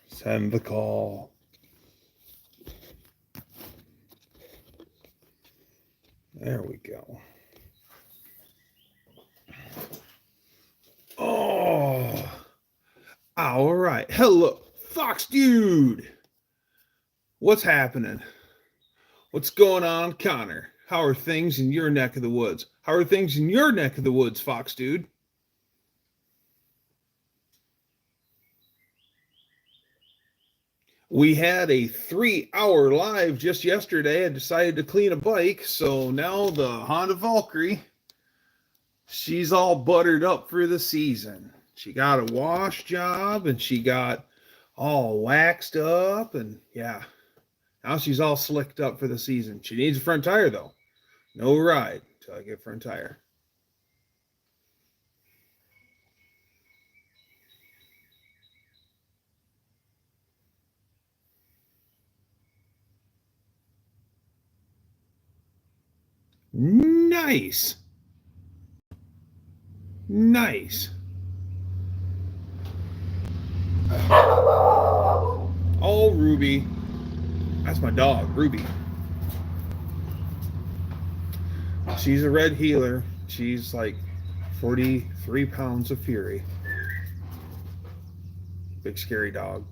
Send the call. There we go. Oh, all right. Hello, Fox Dude. What's happening? What's going on, Connor? How are things in your neck of the woods? How are things in your neck of the woods, Fox Dude? We had a 3-hour live just yesterday. I decided to clean a bike, so now the Honda Valkyrie, she's all buttered up for the season. She got a wash job, and she got all waxed up, and yeah, now she's all slicked up for the season. She needs a front tire, though. No ride until I get front tire. Nice. Nice. Oh, Ruby. That's my dog, Ruby. She's a red heeler. She's like 43 pounds of fury. Big scary dog.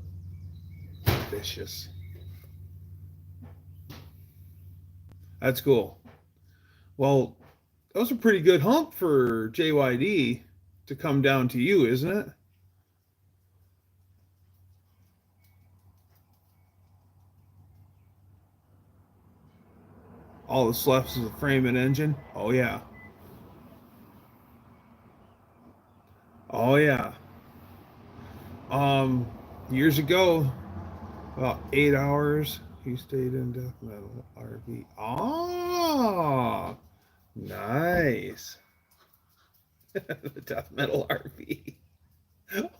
Vicious. That's cool. Well, that was a pretty good hump for JYD to come down to you, isn't it? All that's left is a frame and engine. Oh, yeah. Oh, yeah. Years ago, about 8 hours, he stayed in Death Metal RV. Ah, nice. The Death Metal RV.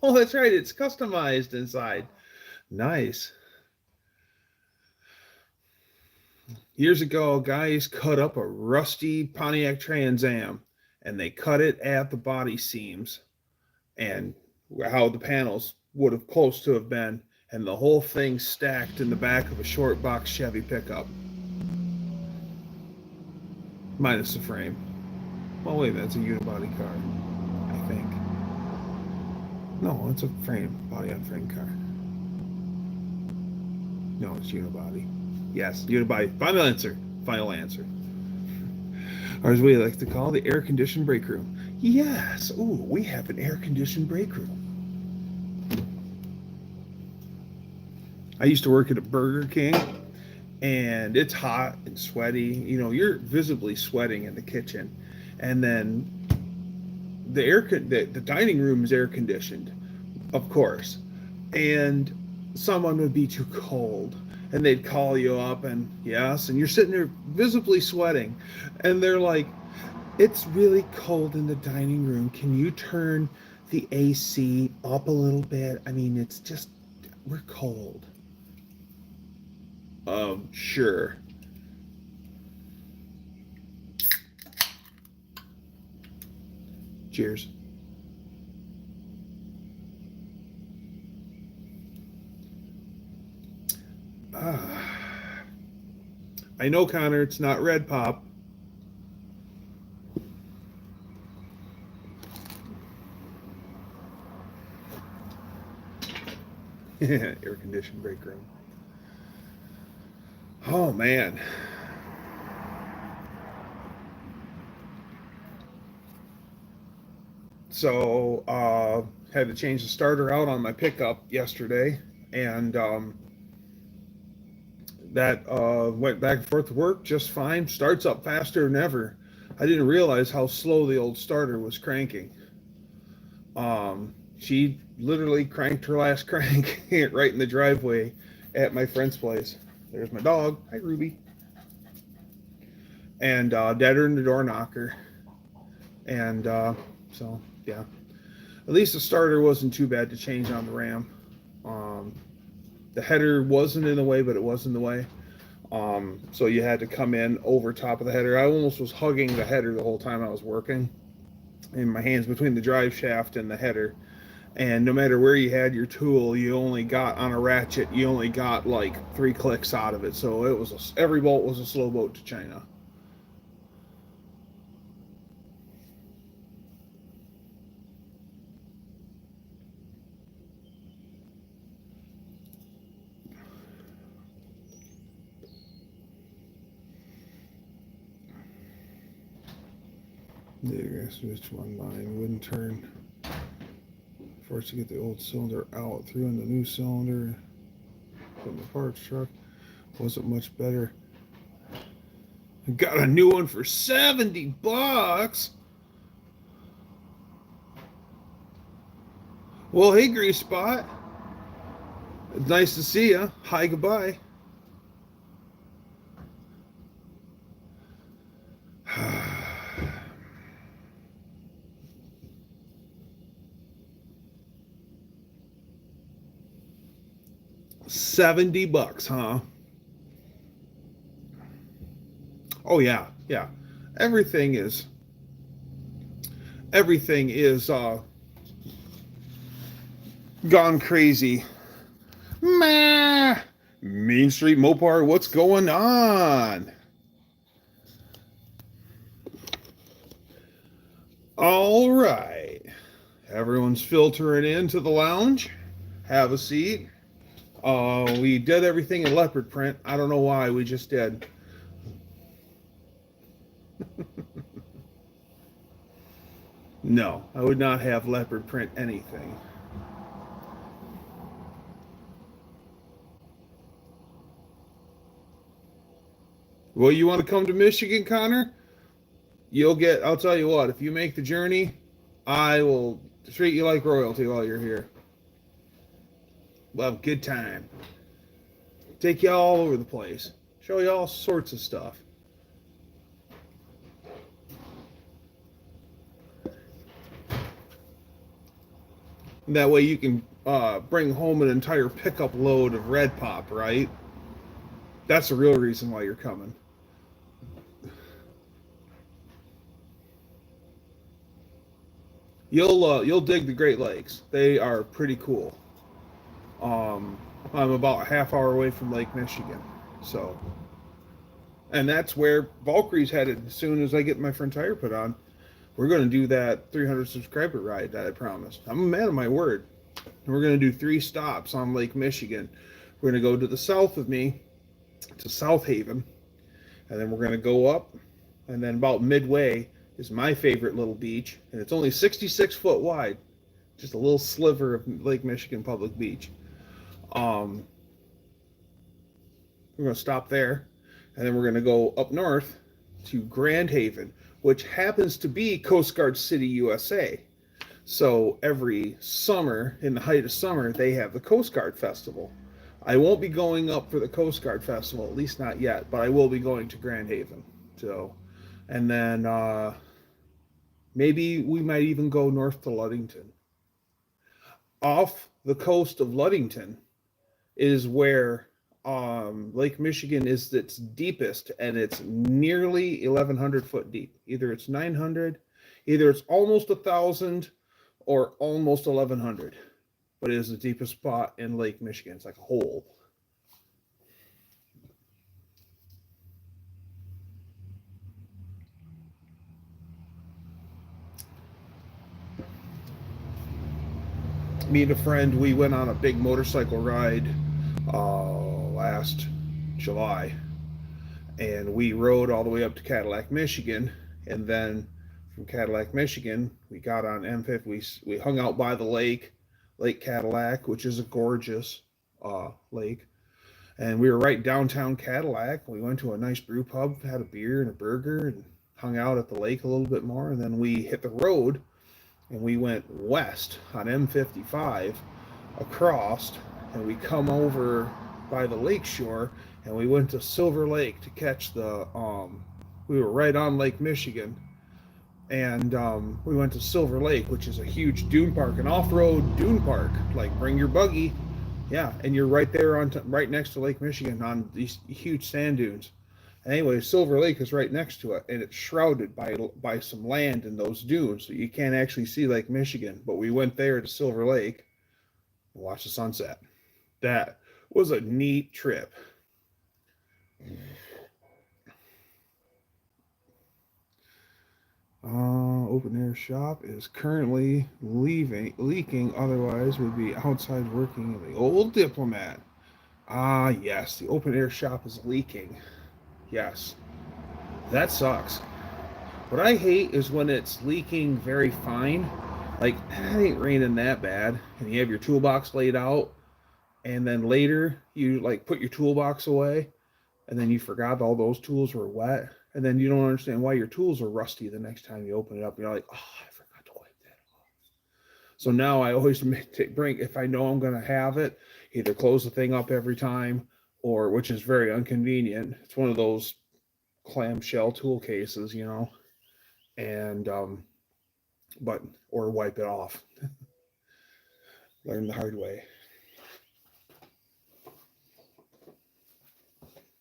Oh, that's right. It's customized inside. Nice. Years ago, guys cut up a rusty Pontiac Trans Am, and they cut it at the body seams and how the panels would have close to have been, and the whole thing stacked in the back of a short box Chevy pickup. Minus the frame. Well, wait a minute, it's a unibody car, I think. No, it's a frame, body on frame car. No, it's unibody. Yes, unibody. Final answer. Final answer. Or as we like to call the air-conditioned break room. Yes. Ooh, we have an air-conditioned break room. I used to work at a Burger King, and it's hot and sweaty. You know, you're visibly sweating in the kitchen, and then the dining room is air conditioned, of course, and someone would be too cold, and they'd call you up, and yes, and you're sitting there visibly sweating, and they're like, "It's really cold in the dining room. Can you turn the AC up a little bit? I mean, it's just, we're cold." Sure. Cheers. I know, Connor, it's not Red Pop. Air-conditioned break room. Oh, man. So, had to change the starter out on my pickup yesterday, and that went back and forth to work just fine. Starts up faster than ever. I didn't realize how slow the old starter was cranking. She literally cranked her last crank right in the driveway at my friend's place. There's my dog. Hi, Ruby. And dead her in the door knocker. And so, yeah. At least the starter wasn't too bad to change on the Ram. The header wasn't in the way, but it was in the way. So you had to come in over top of the header. I almost was hugging the header the whole time I was working, and my hands between the drive shaft and the header. And no matter where you had your tool, you only got on a ratchet, you only got like 3 clicks out of it. So it was every bolt was a slow boat to China. There, switch one line wouldn't turn. Forced to get the old cylinder out, threw in the new cylinder from the parts truck. Wasn't much better. Got a new one for $70. Well, hey, Grease Spot. It's nice to see you. Hi, goodbye. $70, huh? Oh yeah, yeah. Everything is gone crazy. Main Street Mopar, what's going on? All right. Everyone's filtering into the lounge. Have a seat. We did everything in leopard print. I don't know why, we just did. No, I would not have leopard print anything. Well, you want to come to Michigan, Connor? You'll get, I'll tell you what, if you make the journey, I will treat you like royalty while you're here. We'll have a good time. Take you all over the place. Show you all sorts of stuff. That way you can bring home an entire pickup load of Red Pop, right? That's the real reason why you're coming. You'll dig the Great Lakes. They are pretty cool. I'm about a half hour away from Lake Michigan, so, and that's where Valkyrie's headed. As soon as I get my front tire put on, we're going to do that 300 subscriber ride that I promised. I'm a man of my word. And we're going to do 3 stops on Lake Michigan. We're going to go to the south of me, to South Haven, and then we're going to go up, and then about midway is my favorite little beach, and it's only 66 foot wide, just a little sliver of Lake Michigan public beach. We're going to stop there, and then we're going to go up north to Grand Haven, which happens to be Coast Guard City, USA. So every summer, in the height of summer, they have the Coast Guard Festival. I won't be going up for the Coast Guard Festival, at least not yet, but I will be going to Grand Haven. So, and then maybe we might even go north to Ludington. Off the coast of Ludington is where Lake Michigan is its deepest, and it's nearly 1,100 foot deep. Either it's 900, either it's almost 1,000, or almost 1,100. But it is the deepest spot in Lake Michigan. It's like a hole. Me and a friend, we went on a big motorcycle ride last July, and we rode all the way up to Cadillac, Michigan, and then from Cadillac, Michigan, we got on M50. We hung out by the lake, Lake Cadillac, which is a gorgeous lake, and we were right downtown Cadillac. We went to a nice brew pub, had a beer and a burger, and hung out at the lake a little bit more, and then we hit the road, and we went west on M55 across, and we come over by the lake shore, and we went to Silver Lake to catch the we were right on Lake Michigan, and we went to Silver Lake, which is a huge dune park, an off-road dune park. Like, bring your buggy, Yeah, and you're right there right next to Lake Michigan on these huge sand dunes. Anyway, Silver Lake is right next to it, and it's shrouded by some land in those dunes, so you can't actually see Lake Michigan. But we went there to Silver Lake and watched the sunset. That was a neat trip. Open air shop is currently leaking. Otherwise, would be outside working in the old Diplomat. Ah, yes, the open air shop is leaking. Yes, that sucks. What I hate is when it's leaking very fine. Like, it ain't raining that bad, and you have your toolbox laid out, and then later you like put your toolbox away, and then you forgot all those tools were wet, and then you don't understand why your tools are rusty the next time you open it up. You're like, oh, I forgot to wipe that off. So now I always bring, if I know I'm going to have it, either close the thing up every time, or which is very inconvenient. It's one of those clamshell tool cases, and but or wipe it off. Learn the hard way.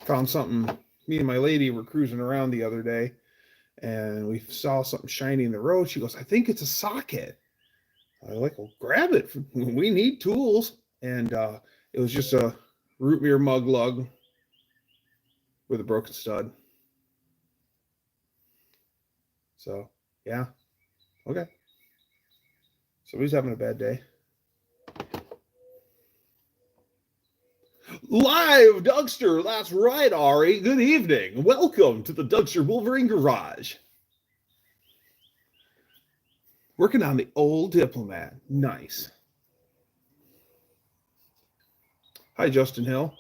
Found something. Me and my lady were cruising around the other day, and we saw something shiny in the road. She goes, I think it's a socket. I was like, well, grab it. We need tools. And it was just a root beer mug lug with a broken stud. So, yeah. Okay. Somebody's having a bad day. Live, Dougster. That's right, Ari. Good evening. Welcome to the Dougster Wolverine Garage. Working on the old Diplomat. Nice. Hi, Justin Hill.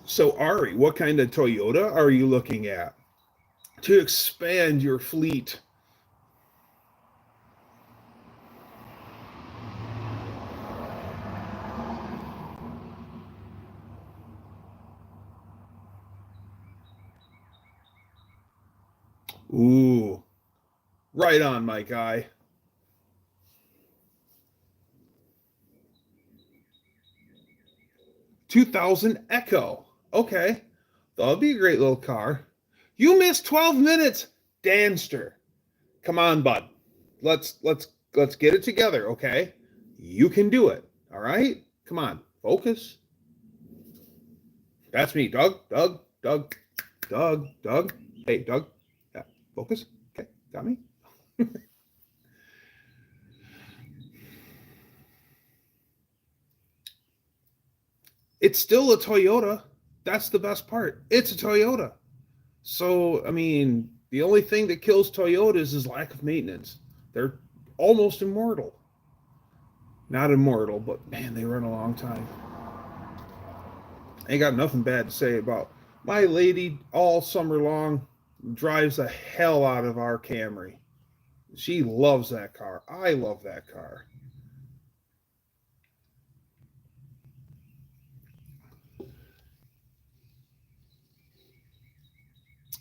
So, Ari, what kind of Toyota are you looking at to expand your fleet? Ooh, right on, my guy. 2000 Echo. Okay, that'll be a great little car. You missed 12 minutes, Danster. Come on, bud. Let's get it together, okay? You can do it. All right? Come on. Focus. That's me, Doug. Doug. Hey, Doug. Yeah. Focus. Okay. Got me? It's still a Toyota. That's the best part. It's a Toyota. So, I mean, the only thing that kills Toyotas is lack of maintenance. They're almost immortal. Not immortal, but man, they run a long time. I ain't got nothing bad to say about my lady all summer long drives the hell out of our Camry. She loves that car. I love that car.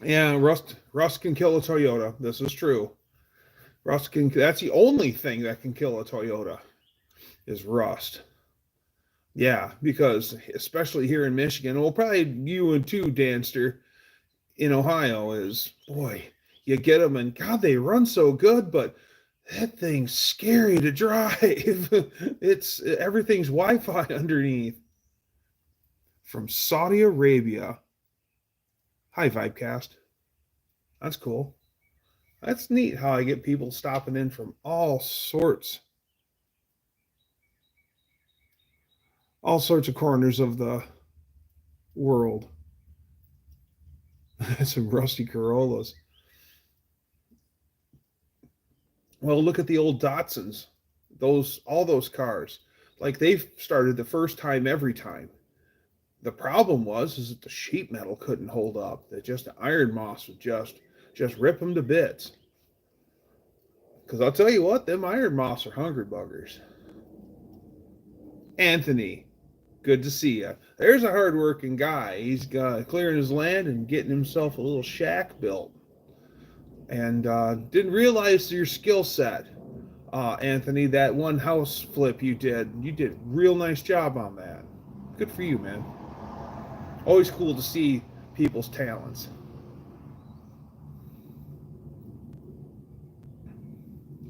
Yeah, rust can kill a Toyota. This is true. That's the only thing that can kill a Toyota is rust. Yeah, because especially here in Michigan, well, probably you and too, Danster, in Ohio, is boy, you get them and God, they run so good, but that thing's scary to drive. It's everything's Wi-Fi underneath. From Saudi Arabia. Hi, Vibecast. That's cool. That's neat how I get people stopping in from all sorts of corners of the world. Some rusty Corollas. Well, look at the old Datsuns. All those cars. Like they've started the first time every time. The problem is that the sheet metal couldn't hold up. That just the iron moss would just rip them to bits. Because I'll tell you what, them iron moss are hungry buggers. Anthony, good to see you. There's a hardworking guy. He's clearing his land and getting himself a little shack built. and didn't realize your skill set, Anthony. That one house flip you did a real nice job on that. Good for you, man. Always cool to see people's talents.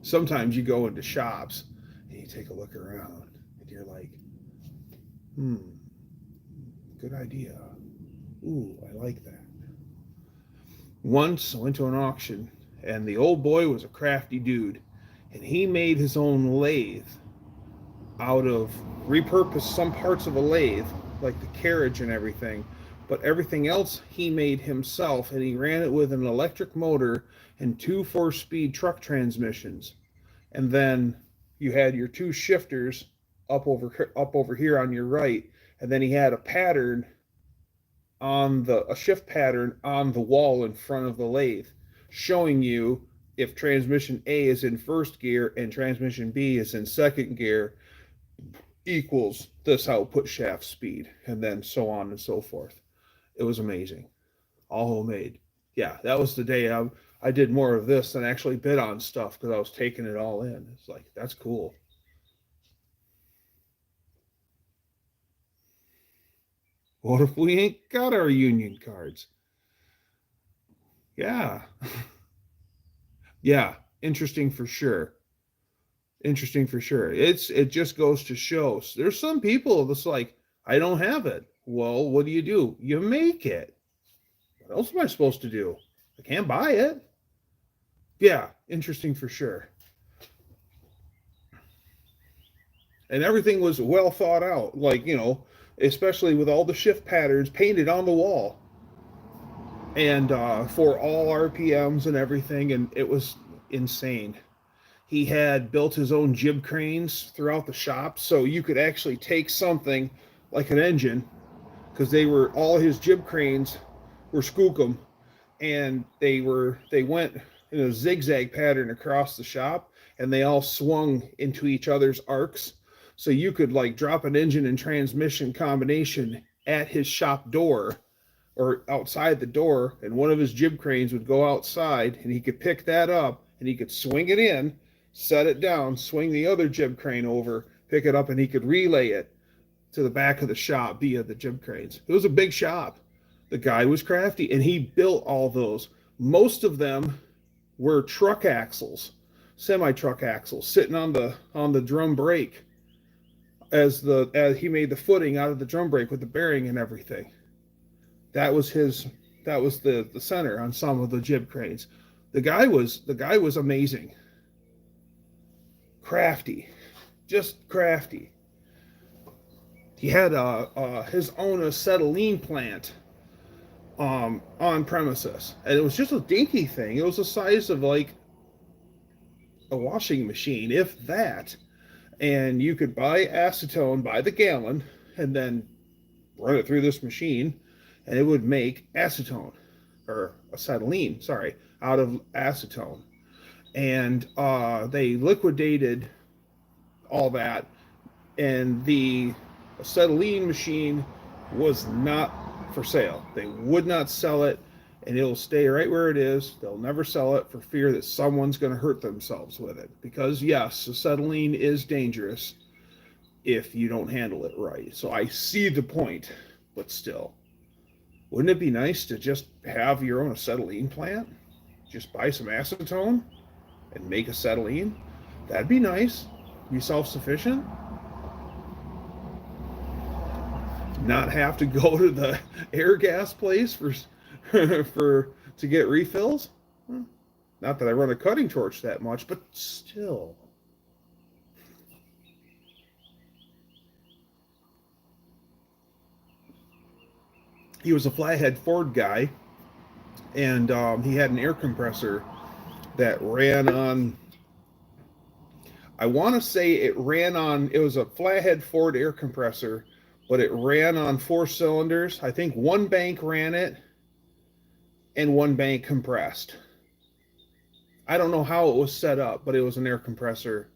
Sometimes you go into shops and you take a look around and you're like, hmm, good idea. Ooh, I like that. Once I went to an auction and the old boy was a crafty dude and he made his own lathe out of repurposed some parts of a lathe, like the carriage and everything, but everything else he made himself, and he ran it with an electric motor and two 4-speed truck transmissions. And then you had your two shifters up over here on your right, and then he had a pattern on a shift pattern on the wall in front of the lathe, showing you if transmission A is in first gear and transmission B is in second gear, equals this output shaft speed, and then so on and so forth. It was amazing. All homemade. Yeah, that was the day I did more of this than actually bid on stuff because I was taking it all in. It's like, that's cool. What if we ain't got our union cards? Yeah. Yeah, interesting for sure. Interesting for sure. It just goes to show. There's some people that's like, I don't have it. Well, what do? You make it. What else am I supposed to do? I can't buy it. Yeah, interesting for sure. And everything was well thought out, like, especially with all the shift patterns painted on the wall, and for all RPMs and everything, and it was insane. He had built his own jib cranes throughout the shop, so you could actually take something like an engine, because all his jib cranes were skookum, and they went in a zigzag pattern across the shop, and they all swung into each other's arcs. So you could like drop an engine and transmission combination at his shop door or outside the door, and one of his jib cranes would go outside, and he could pick that up and he could swing it in, set it down, swing the other jib crane over, pick it up, and he could relay it to the back of the shop via the jib cranes. It was a big shop. The guy was crafty, and he built all those. Most of them were truck axles, semi-truck axles, sitting on the drum brake as he made the footing out of the drum brake with the bearing and everything. That was the center on some of the jib cranes. The guy was amazing. Crafty. Just crafty. He had his own acetylene plant on premises, and it was just a dinky thing. It was the size of like a washing machine, if that. And you could buy acetone by the gallon and then run it through this machine, and it would make acetone, or acetylene, sorry, out of acetone. And they liquidated all that, and the acetylene machine was not for sale. They would not sell it, and it'll stay right where it is. They'll never sell it for fear that someone's going to hurt themselves with it. Because yes, acetylene is dangerous if you don't handle it right. So I see the point, but still, wouldn't it be nice to just have your own acetylene plant? Just buy some acetone and make acetylene? That'd be nice. Be self-sufficient. Not have to go to the air gas place for to get refills. Not that I run a cutting torch that much, but still. He was a flathead Ford guy, and he had an air compressor that ran on, I want to say it was a flathead Ford air compressor, but it ran on 4 cylinders. I think one bank ran it and one bank compressed. I don't know how it was set up, but it was an air compressor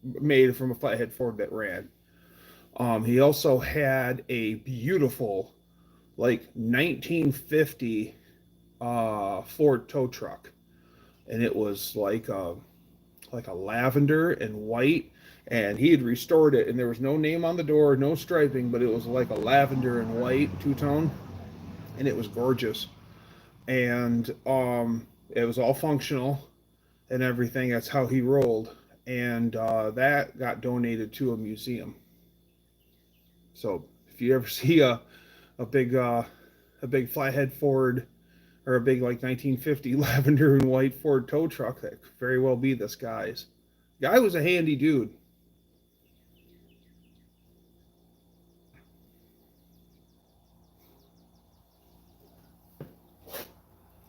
made from a flathead Ford that ran. He also had a beautiful, like 1950 Ford tow truck, and it was like a lavender and white, and he had restored it, and there was no name on the door, no striping, but it was like a lavender and white two-tone, and it was gorgeous. And it was all functional and everything. That's how he rolled, and that got donated to a museum. So if you ever see a big a big flathead Ford or a big like 1950 lavender and white Ford tow truck, that could very well be this guy's. Guy was a handy dude.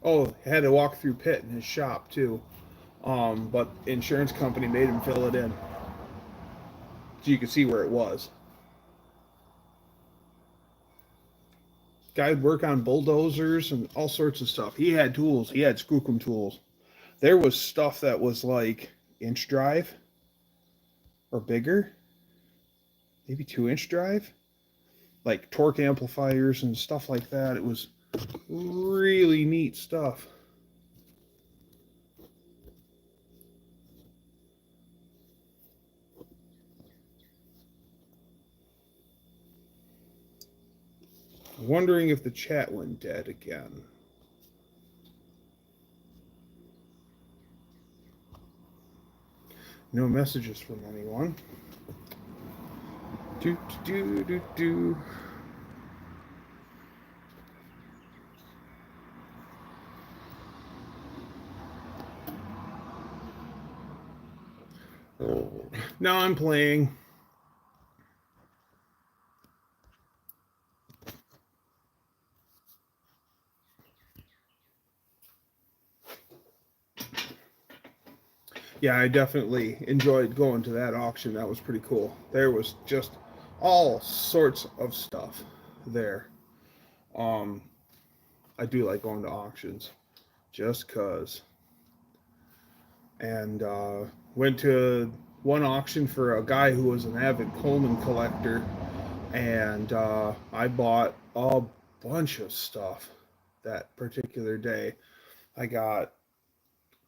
Oh, had to walk through pit in his shop too. But insurance company made him fill it in, so you could see where it was. Guy would work on bulldozers and all sorts of stuff. He had tools. He had skookum tools. There was stuff that was like inch drive or bigger, maybe 2 inch drive, like torque amplifiers and stuff like that. It was really neat stuff. Wondering if the chat went dead again. No messages from anyone. Do do do do. Now I'm playing. Yeah, I definitely enjoyed going to that auction. That was pretty cool. There was just all sorts of stuff there. Um, I do like going to auctions just cause. And went to one auction for a guy who was an avid Coleman collector, and I bought a bunch of stuff that particular day. I got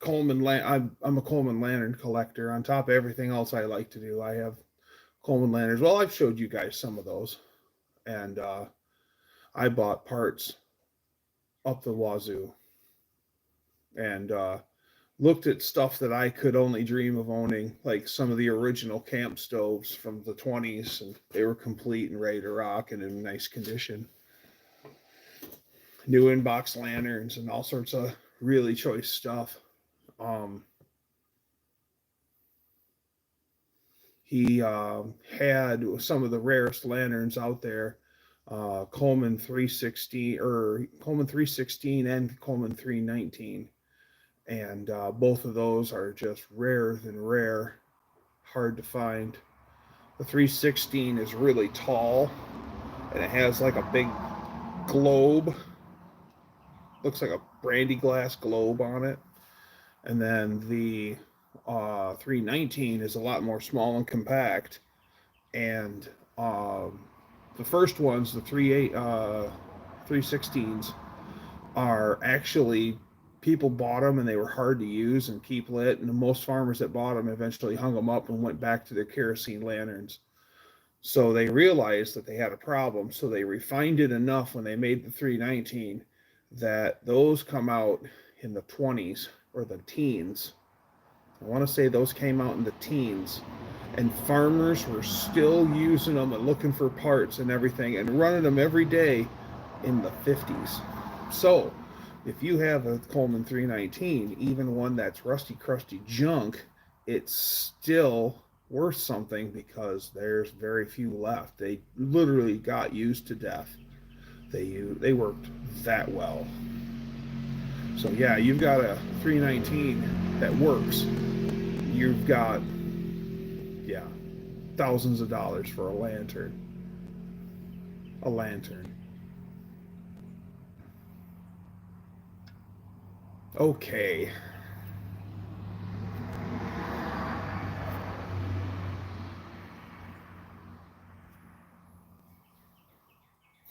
I'm a Coleman lantern collector. On top of everything else I like to do, I have Coleman lanterns. Well, I've showed you guys some of those, and I bought parts up the wazoo, and looked at stuff that I could only dream of owning, like some of the original camp stoves from the 20s, and they were complete and ready to rock and in nice condition. New inbox lanterns and all sorts of really choice stuff. Um, he had some of the rarest lanterns out there, Coleman 360 or Coleman 316 and Coleman 319, and both of those are just rarer than rare, hard to find. The 316 is really tall, and it has like a big globe, looks like a brandy glass globe on it. And then the 319 is a lot more small and compact. And the first ones, the 316s, are actually, people bought them and they were hard to use and keep lit. And most farmers that bought them eventually hung them up and went back to their kerosene lanterns. So they realized that they had a problem. So they refined it enough when they made the 319 that those come out in the 20s or the teens. I want to say those came out in the teens. And farmers were still using them and looking for parts and everything and running them every day in the 50s. So if you have a Coleman 319, even one that's rusty, crusty junk, it's still worth something because there's very few left. They literally got used to death. They worked that well. So yeah, you've got a 319 that works. You've got, yeah, thousands of dollars for a lantern. A lantern. Okay.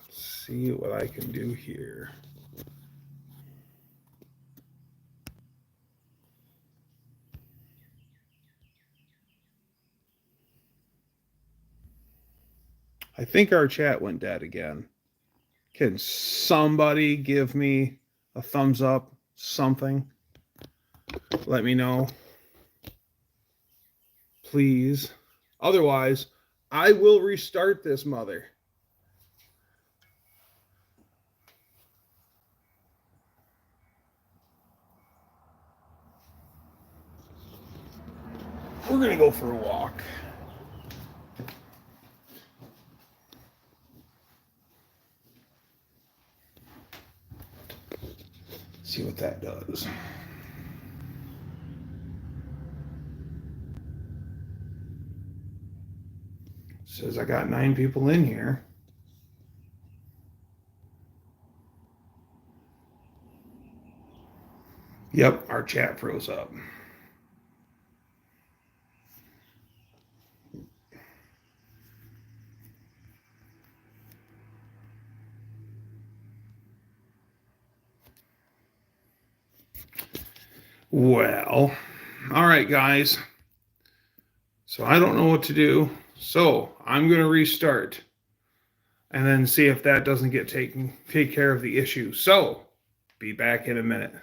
See what I can do here. I think our chat went dead again. Can somebody give me a thumbs up? Something? Let me know. Please. Otherwise, I will restart this mother. We're going to go for a walk. See what that does. Says I got 9 people in here. Yep, our chat froze up. Well, all right, guys. So I don't know what to do. So I'm going to restart and then see if that doesn't take care of the issue. So be back in a minute.